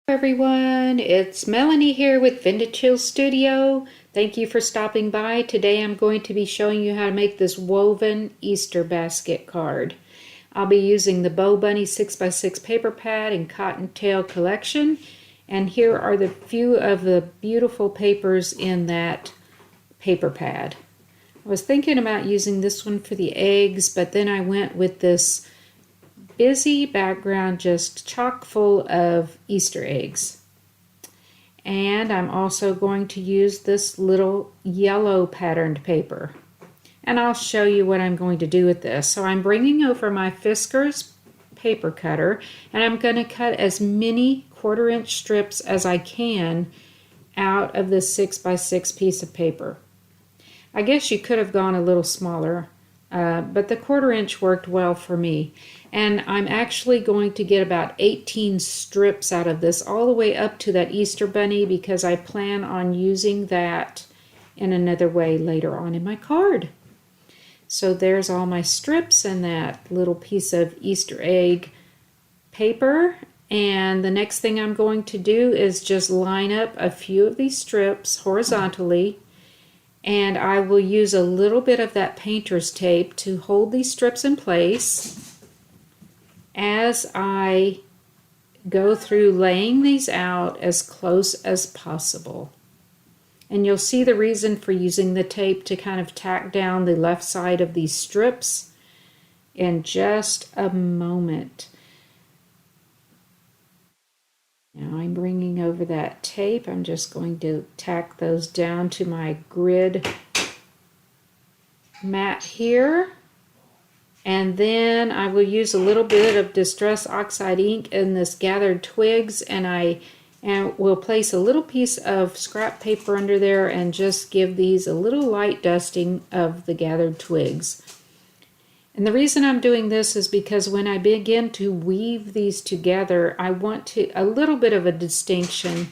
Everyone, it's Melanie here with Vintage Hill Studio. Thank you for stopping by. Today I'm going to be showing you how to make this woven Easter basket card. I'll be using the Bow Bunny 6x6 paper pad in Cottontail Collection, and here are the few of the beautiful papers in that paper pad. I was thinking about using this one for the eggs, but then I went with this busy background just chock full of Easter eggs. And I'm also going to use this little yellow patterned paper. And I'll show you what I'm going to do with this. So I'm bringing over my Fiskars paper cutter, and I'm going to cut as many 1/4 inch strips as I can out of this 6x6 piece of paper. I guess you could have gone a little smaller, but the 1/4 inch worked well for me. And I'm actually going to get about 18 strips out of this, all the way up to that Easter bunny, because I plan on using that in another way later on in my card. So there's all my strips and that little piece of Easter egg paper. And the next thing I'm going to do is just line up a few of these strips horizontally, and I will use a little bit of that painter's tape to hold these strips in place as I go through laying these out as close as possible. And you'll see the reason for using the tape to kind of tack down the left side of these strips in just a moment. Now I'm bringing over that tape. I'm just going to tack those down to my grid mat here. And then I will use a little bit of Distress Oxide ink in this gathered twigs, and I will place a little piece of scrap paper under there and just give these a little light dusting of the gathered twigs. And the reason I'm doing this is because when I begin to weave these together, I want a little bit of a distinction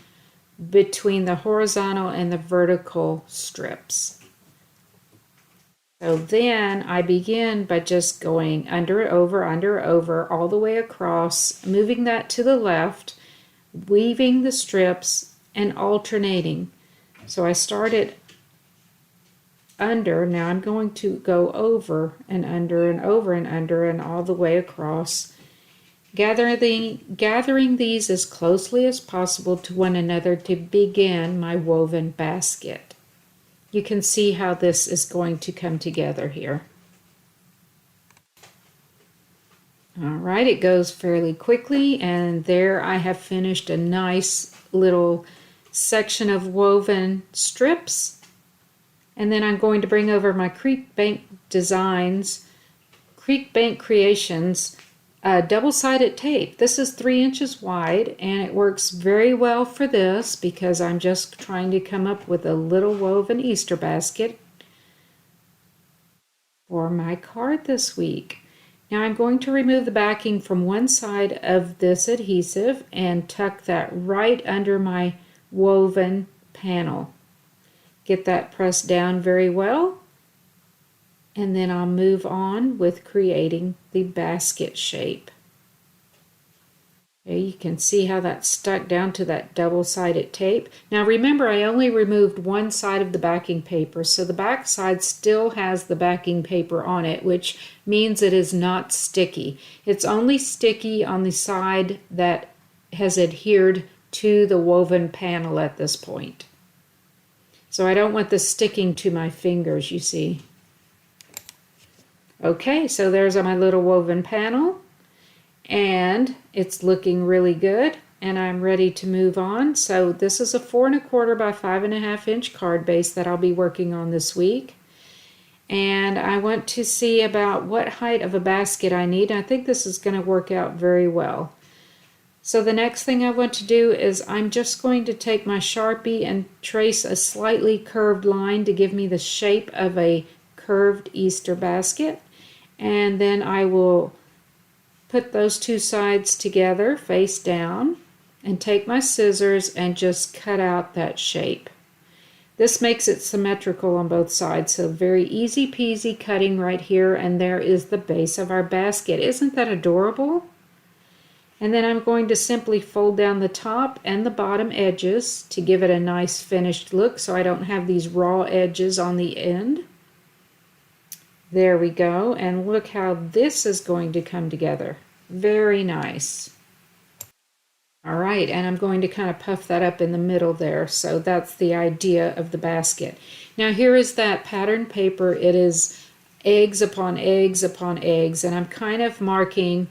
between the horizontal and the vertical strips. So then I begin by just going under, over, all the way across, moving that to the left, weaving the strips, and alternating. So I started under, now I'm going to go over and under and over and under and all the way across, gathering these as closely as possible to one another to begin my woven basket. You can see how this is going to come together here. All right, it goes fairly quickly, and there I have finished a nice little section of woven strips. And then I'm going to bring over my Creek Bank Creations double-sided tape. This is 3 inches wide, and it works very well for this because I'm just trying to come up with a little woven Easter basket for my card this week. Now I'm going to remove the backing from one side of this adhesive and tuck that right under my woven panel. Get that pressed down very well, and then I'll move on with creating the basket shape. Okay, you can see how that's stuck down to that double-sided tape. Now remember, I only removed one side of the backing paper, so the back side still has the backing paper on it, which means it is not sticky. It's only sticky on the side that has adhered to the woven panel at this point. So I don't want this sticking to my fingers, you see. Okay, so there's my little woven panel, and it's looking really good, and I'm ready to move on. So this is a 4 1/4 by 5 1/2 inch card base that I'll be working on this week. And I want to see about what height of a basket I need. I think this is going to work out very well. So the next thing I want to do is I'm just going to take my Sharpie and trace a slightly curved line to give me the shape of a curved Easter basket. And then I will put those two sides together face down and take my scissors and just cut out that shape. This makes it symmetrical on both sides, so very easy peasy cutting right here, and there is the base of our basket. Isn't that adorable? And then I'm going to simply fold down the top and the bottom edges to give it a nice finished look so I don't have these raw edges on the end. There we go, and look how this is going to come together. Very nice. All right, and I'm going to kind of puff that up in the middle there, so that's the idea of the basket. Now here is that pattern paper. It is eggs upon eggs upon eggs, and I'm kind of marking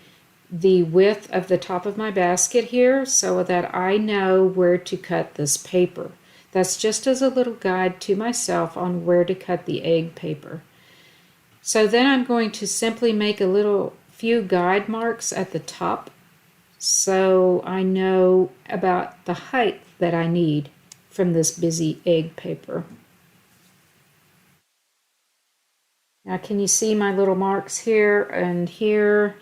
the width of the top of my basket here so that I know where to cut this paper. That's just as a little guide to myself on where to cut the egg paper. So then I'm going to simply make a few guide marks at the top so I know about the height that I need from this busy egg paper. Now can you see my little marks here and here?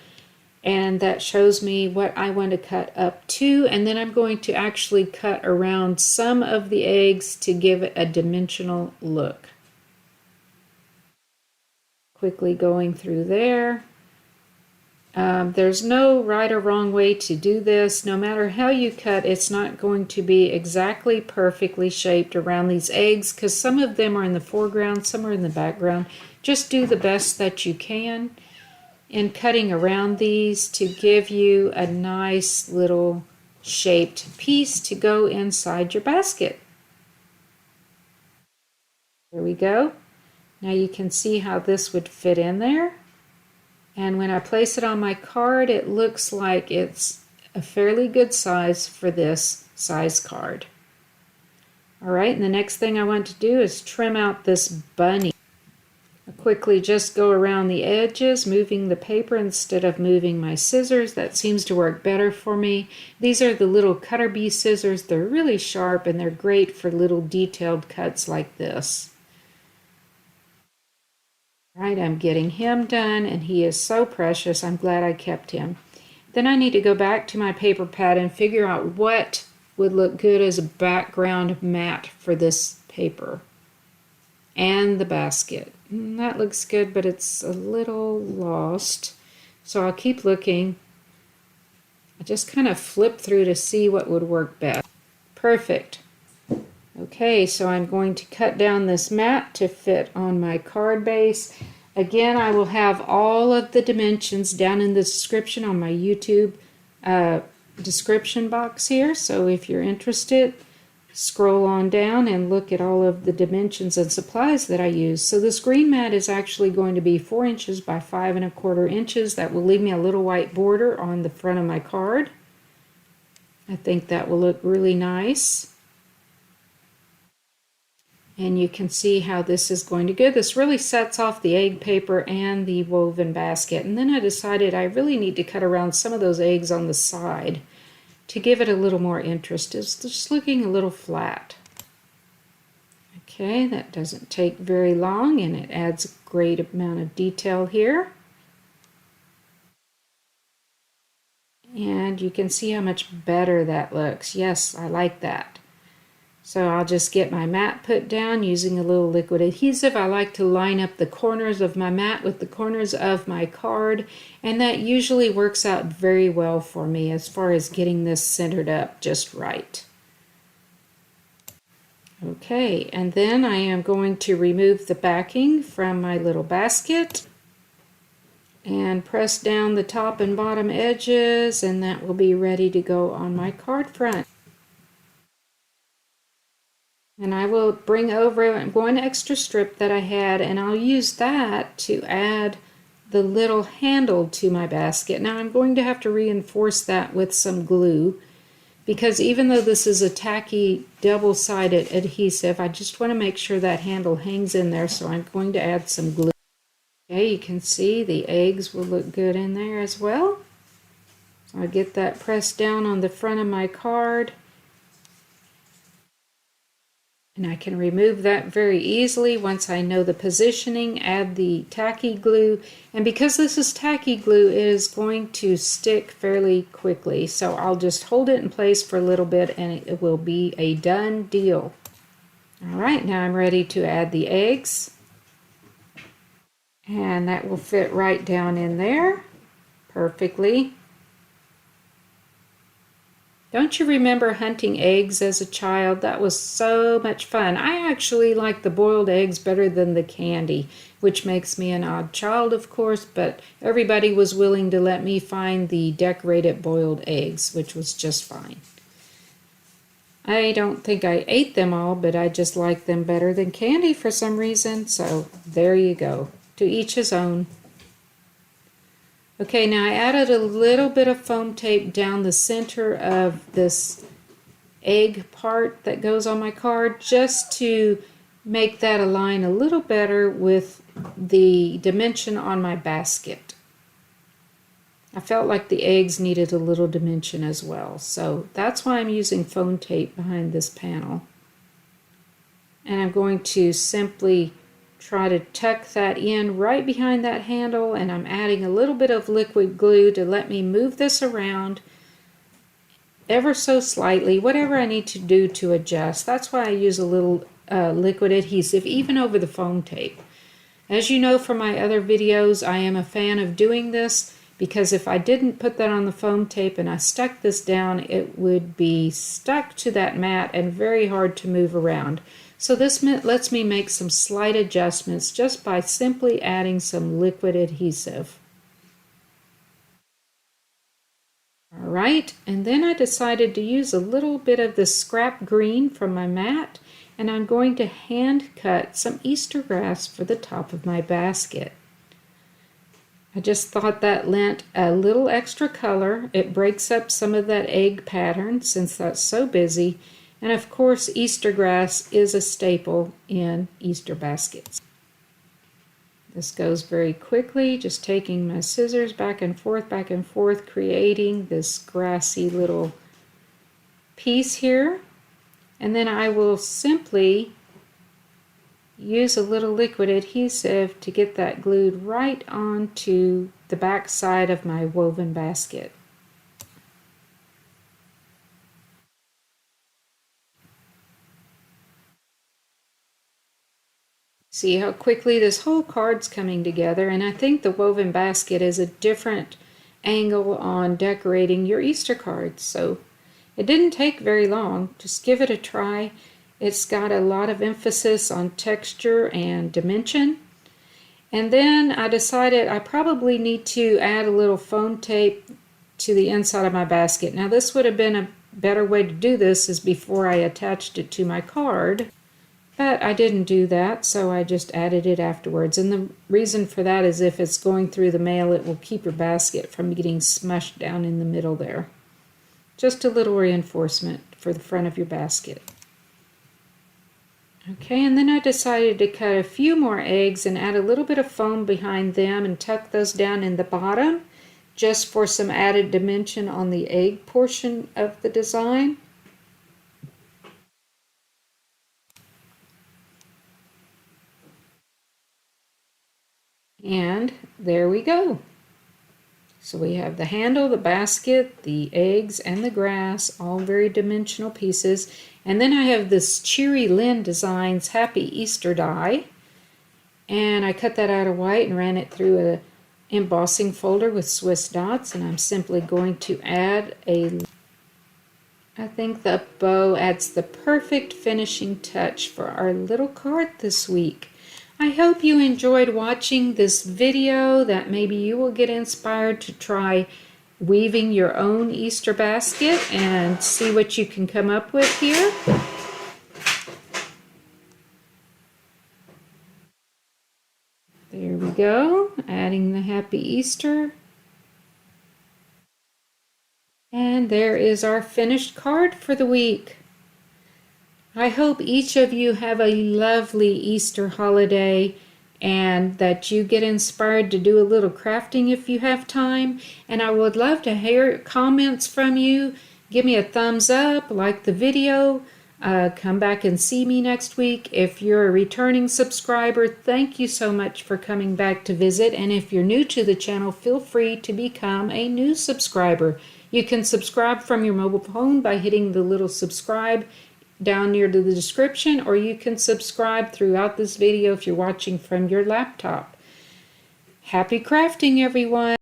And that shows me what I want to cut up to, and then I'm going to actually cut around some of the eggs to give it a dimensional look. Quickly going through there. There's no right or wrong way to do this. No matter how you cut, it's not going to be exactly perfectly shaped around these eggs because some of them are in the foreground, some are in the background. Just do the best that you can in cutting around these to give you a nice little shaped piece to go inside your basket. There we go. Now you can see how this would fit in there. And when I place it on my card, it looks like it's a fairly good size for this size card. All right, and the next thing I want to do is trim out this bunny. I quickly just go around the edges, moving the paper instead of moving my scissors. That seems to work better for me. These are the little cutter bee scissors. They're really sharp and they're great for little detailed cuts like this. Right, I'm getting him done, and he is so precious. I'm glad I kept him. Then I need to go back to my paper pad and figure out what would look good as a background mat for this paper and the basket. That looks good, but it's a little lost, so I'll keep looking. I just kind of flip through to see what would work best. Perfect. Okay, so I'm going to cut down this mat to fit on my card base. Again, I will have all of the dimensions down in the description on my YouTube description box here. So if you're interested, scroll on down and look at all of the dimensions and supplies that I use. So this green mat is actually going to be 4 inches by 5 1/4 inches. That will leave me a little white border on the front of my card. I think that will look really nice. And you can see how this is going to go. This really sets off the egg paper and the woven basket. And then I decided I really need to cut around some of those eggs on the side to give it a little more interest. It's just looking a little flat. Okay, that doesn't take very long and it adds a great amount of detail here. And you can see how much better that looks. Yes, I like that. So I'll just get my mat put down using a little liquid adhesive. I like to line up the corners of my mat with the corners of my card, and that usually works out very well for me as far as getting this centered up just right. Okay, and then I am going to remove the backing from my little basket and press down the top and bottom edges, and that will be ready to go on my card front. And I will bring over one extra strip that I had, and I'll use that to add the little handle to my basket. Now I'm going to have to reinforce that with some glue, because even though this is a tacky double-sided adhesive, I just want to make sure that handle hangs in there, so I'm going to add some glue. Okay, you can see the eggs will look good in there as well. So I'll get that pressed down on the front of my card. And I can remove that very easily once I know the positioning. Add the tacky glue, and because this is tacky glue, it is going to stick fairly quickly, so I'll just hold it in place for a little bit and it will be a done deal. Alright, now I'm ready to add the eggs, and that will fit right down in there perfectly. Don't you remember hunting eggs as a child? That was so much fun. I actually like the boiled eggs better than the candy, which makes me an odd child, of course, but everybody was willing to let me find the decorated boiled eggs, which was just fine. I don't think I ate them all, but I just like them better than candy for some reason, so there you go. To each his own. Okay, now I added a little bit of foam tape down the center of this egg part that goes on my card just to make that align a little better with the dimension on my basket. I felt like the eggs needed a little dimension as well, so that's why I'm using foam tape behind this panel. And I'm going to simply try to tuck that in right behind that handle, and I'm adding a little bit of liquid glue to let me move this around ever so slightly, whatever I need to do to adjust. That's why I use a little liquid adhesive even over the foam tape. As you know from my other videos, I am a fan of doing this because if I didn't put that on the foam tape and I stuck this down, it would be stuck to that mat and very hard to move around. So this lets me make some slight adjustments just by simply adding some liquid adhesive. Alright, and then I decided to use a little bit of the scrap green from my mat, and I'm going to hand cut some Easter grass for the top of my basket. I just thought that lent a little extra color. It breaks up some of that egg pattern since that's so busy. And of course, Easter grass is a staple in Easter baskets. This goes very quickly, just taking my scissors back and forth, creating this grassy little piece here. And then I will simply use a little liquid adhesive to get that glued right onto the back side of my woven basket. See how quickly this whole card's coming together, and I think the woven basket is a different angle on decorating your Easter cards, so it didn't take very long. Just give it a try. It's got a lot of emphasis on texture and dimension. And then I decided I probably need to add a little foam tape to the inside of my basket. Now this would have been a better way to do this is before I attached it to my card. But I didn't do that, so I just added it afterwards. And the reason for that is if it's going through the mail, it will keep your basket from getting smushed down in the middle there. Just a little reinforcement for the front of your basket. Okay, and then I decided to cut a few more eggs and add a little bit of foam behind them and tuck those down in the bottom just for some added dimension on the egg portion of the design. And there we go. So we have the handle, the basket, the eggs, and the grass, all very dimensional pieces. And then I have this Cheery Lynn Designs Happy Easter die. And I cut that out of white and ran it through an embossing folder with Swiss dots. And I'm simply going to add I think the bow adds the perfect finishing touch for our little card this week. I hope you enjoyed watching this video, that maybe you will get inspired to try weaving your own Easter basket and see what you can come up with here. There we go, adding the Happy Easter. And there is our finished card for the week. I hope each of you have a lovely Easter holiday and that you get inspired to do a little crafting if you have time. And I would love to hear comments from you. Give me a thumbs up, like the video, come back and see me next week. If you're a returning subscriber, thank you so much for coming back to visit. And if you're new to the channel, feel free to become a new subscriber. You can subscribe from your mobile phone by hitting the little subscribe down near to the description, or you can subscribe throughout this video if you're watching from your laptop. Happy crafting, everyone!